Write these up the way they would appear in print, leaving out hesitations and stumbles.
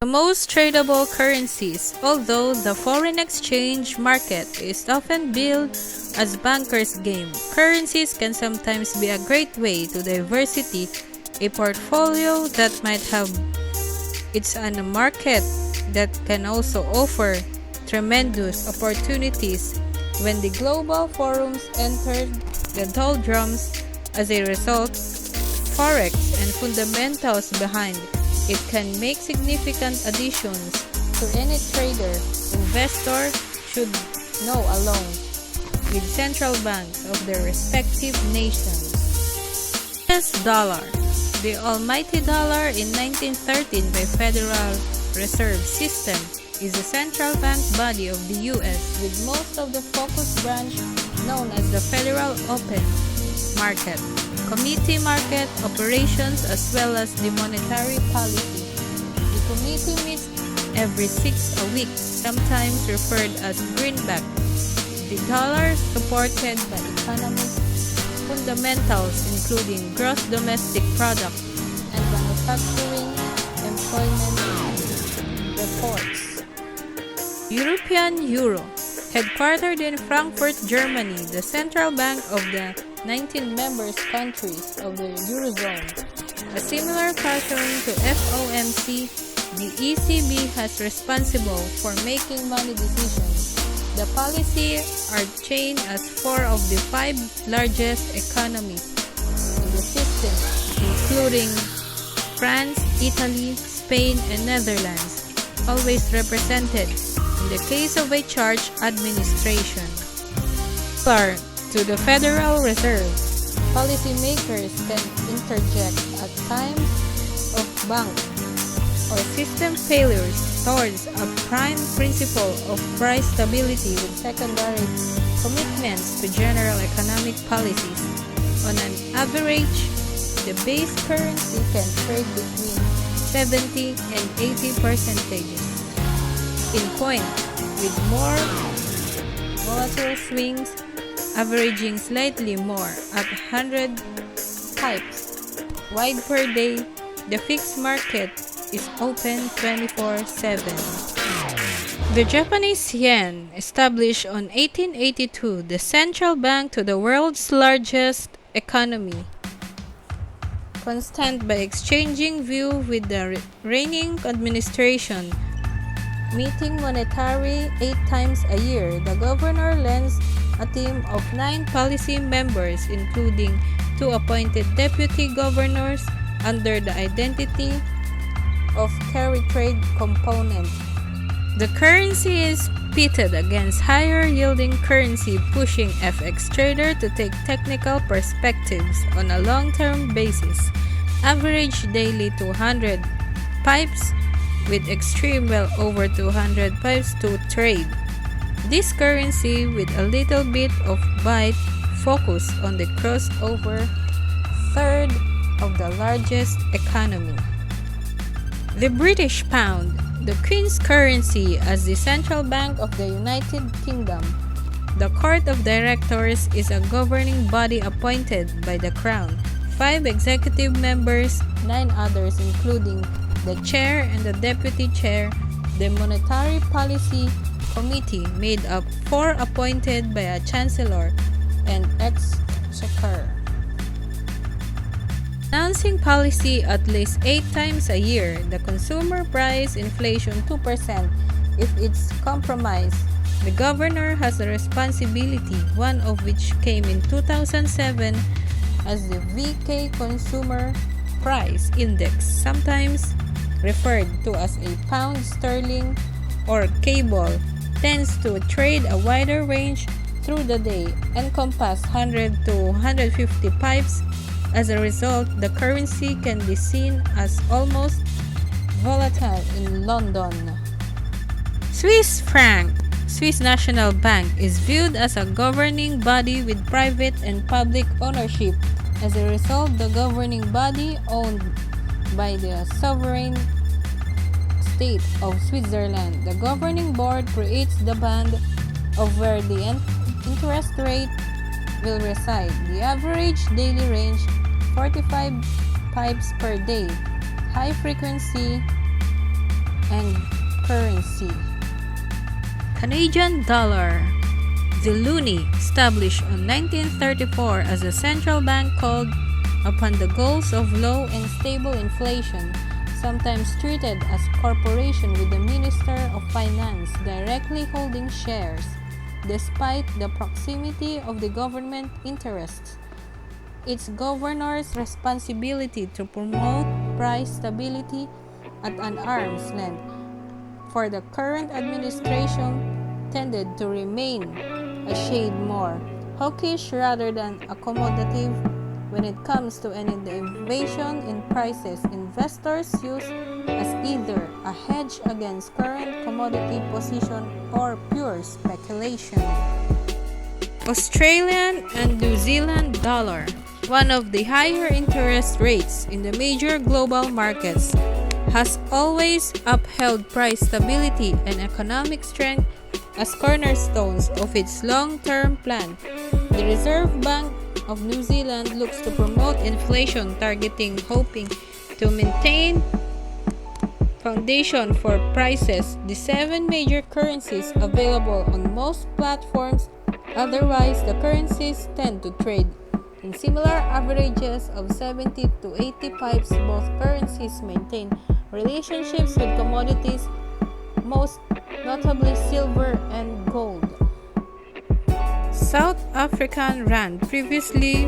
The most tradable currencies. Although the foreign exchange market is often billed as banker's game, currencies can sometimes be a great way to diversify a portfolio that might have its own market that can also offer tremendous opportunities when the global forums entered the doldrums. As a result, forex and fundamentals behind it can make significant additions to any trader investor should know along with central banks of their respective nations. US dollar. The almighty dollar in 1913 by Federal Reserve System is the central bank body of the US, with most of the focus branch known as the Federal Open Market Committee market operations as well as the monetary policy. The committee meets every 6 weeks, sometimes referred as greenback. The dollar supported by economic fundamentals including gross domestic product and manufacturing employment reports. European Euro. Headquartered in Frankfurt, Germany, the central bank of the 19 member countries of the Eurozone. A similar fashion to FOMC, the ECB has responsible for making money decisions. The policy are chained as 4 of the 5 largest economies in the system, including France, Italy, Spain, and Netherlands, always represented in the case of a charge administration. To the Federal Reserve, policymakers can interject at times of bank or system failures towards a prime principle of price stability with secondary commitments to general economic policies. On an average, the base currency can trade between 70 and 80 percentages in point, with more volatile swings averaging slightly more at 100 pips wide per day. The fixed market is open 24/7. The Japanese yen, established on 1882, the central bank to the world's largest economy, constant by exchanging view with the reigning administration, meeting monetary 8 times a year. The governor lends a team of 9 policy members, including 2 appointed deputy governors under the identity of carry trade component. The currency is pitted against higher yielding currency, pushing FX trader to take technical perspectives on a long-term basis. Average daily 200 pips with extreme well over 200 pips to trade. This currency with a little bit of bite focus on the crossover third of the largest economy. The British pound, the Queen's currency as the central bank of the United Kingdom. The Court of Directors is a governing body appointed by the Crown. 5 executive members, 9 others including the chair and the deputy chair. The Monetary Policy Committee made up 4 appointed by a chancellor and exchequer. Announcing policy at least 8 times a year. The consumer price inflation 2% if it's compromised. The governor has a responsibility, one of which came in 2007 as the VK Consumer Price Index, sometimes referred to as a pound sterling or cable, tends to trade a wider range through the day, encompass 100 to 150 pips. As a result, the currency can be seen as almost volatile in London. Swiss franc. Swiss National Bank is viewed as a governing body with private and public ownership. As a result, the governing body owned by the sovereign state of Switzerland. The governing board creates the band of where the interest rate will reside. The average daily range 45 pips per day. High frequency and currency. Canadian dollar. The loonie, established in 1934 as a central bank called upon the goals of low and stable inflation, sometimes treated as corporation with the Minister of Finance directly holding shares, despite the proximity of the government interests. Its governor's responsibility to promote price stability at an arm's length for the current administration tended to remain a shade more hawkish rather than accommodative when it comes to any deviation in prices investors use as either a hedge against current commodity position or pure speculation. Australian and New Zealand dollar, one of the higher interest rates in the major global markets, has always upheld price stability and economic strength as cornerstones of its long-term plan. The Reserve Bank of New Zealand looks to promote inflation targeting, hoping to maintain foundation for prices. The 7 major currencies available on most platforms, otherwise the currencies tend to trade in similar averages of 70 to 80 pipes. Both currencies maintain relationships with commodities, most notably silver and gold. South African rand, previously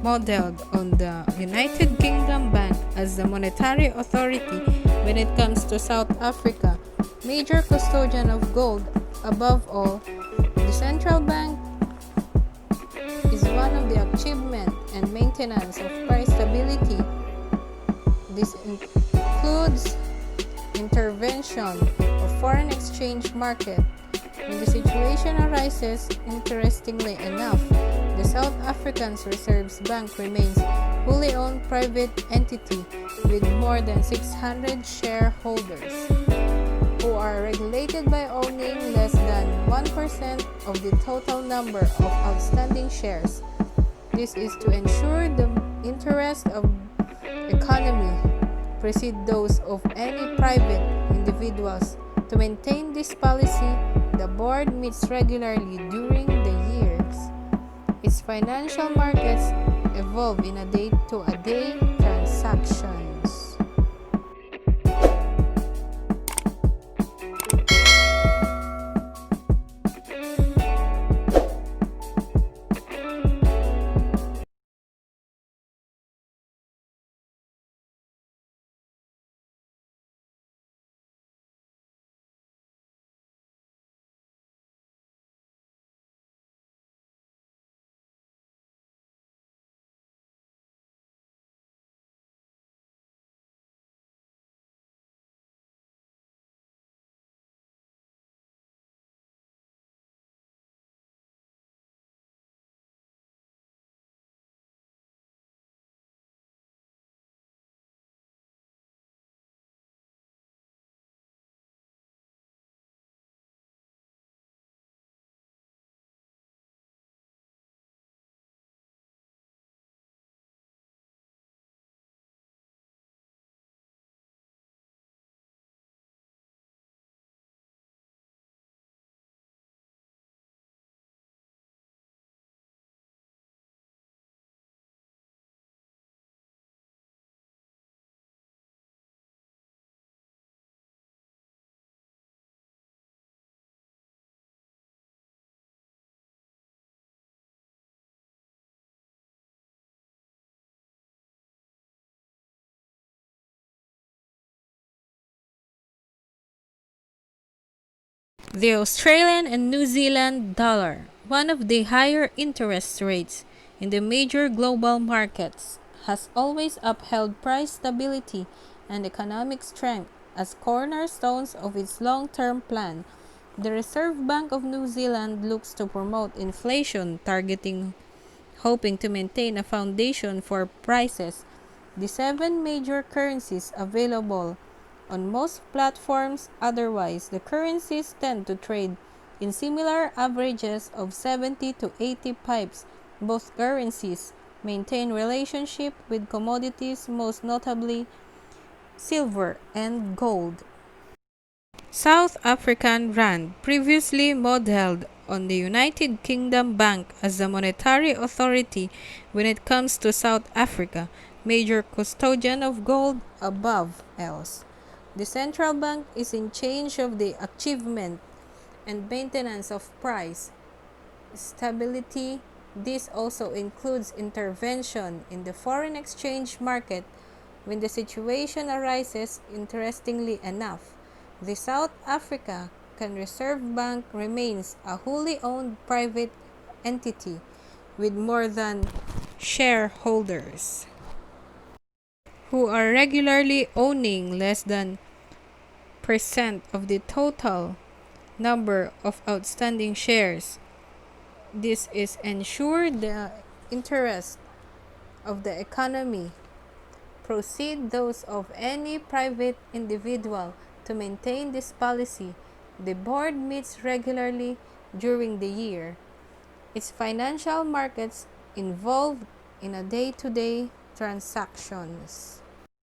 modeled on the United Kingdom Bank as the monetary authority when it comes to South Africa, major custodian of gold. Above all, the central bank is one of the achievement and maintenance of price stability. This includes intervention of foreign exchange market. When the situation arises, interestingly enough, the South African Reserve Bank remains wholly owned private entity with more than 600 shareholders who are regulated by owning less than 1% of the total number of outstanding shares. This is to ensure the interest of economy precede those of any private individuals. To maintain this policy, the board meets regularly during the years. Its financial markets evolve in a day-to-day transactions. The Australian and New Zealand dollar, one of the higher interest rates in the major global markets, has always upheld price stability and economic strength as cornerstones of its long-term plan. The Reserve Bank of New Zealand looks to promote inflation targeting, hoping to maintain a foundation for prices. The 7 major currencies available on most platforms, otherwise the currencies tend to trade in similar averages of 70 to 80 pipes. Both currencies maintain relationship with commodities, most notably silver and gold. South African Rand, previously modeled on the United Kingdom Bank as the monetary authority when it comes to South Africa, major custodian of gold above else. The central bank is in charge of the achievement and maintenance of price stability. This also includes intervention in the foreign exchange market when the situation arises. Interestingly enough, the South Africa Reserve Bank remains a wholly owned private entity with more than shareholders who are regularly owning less than percent of the total number of outstanding shares. This is ensure the interest of the economy proceed those of any private individual. To maintain this policy, the board meets regularly during the year. Its financial markets involved in a day-to-day transactions.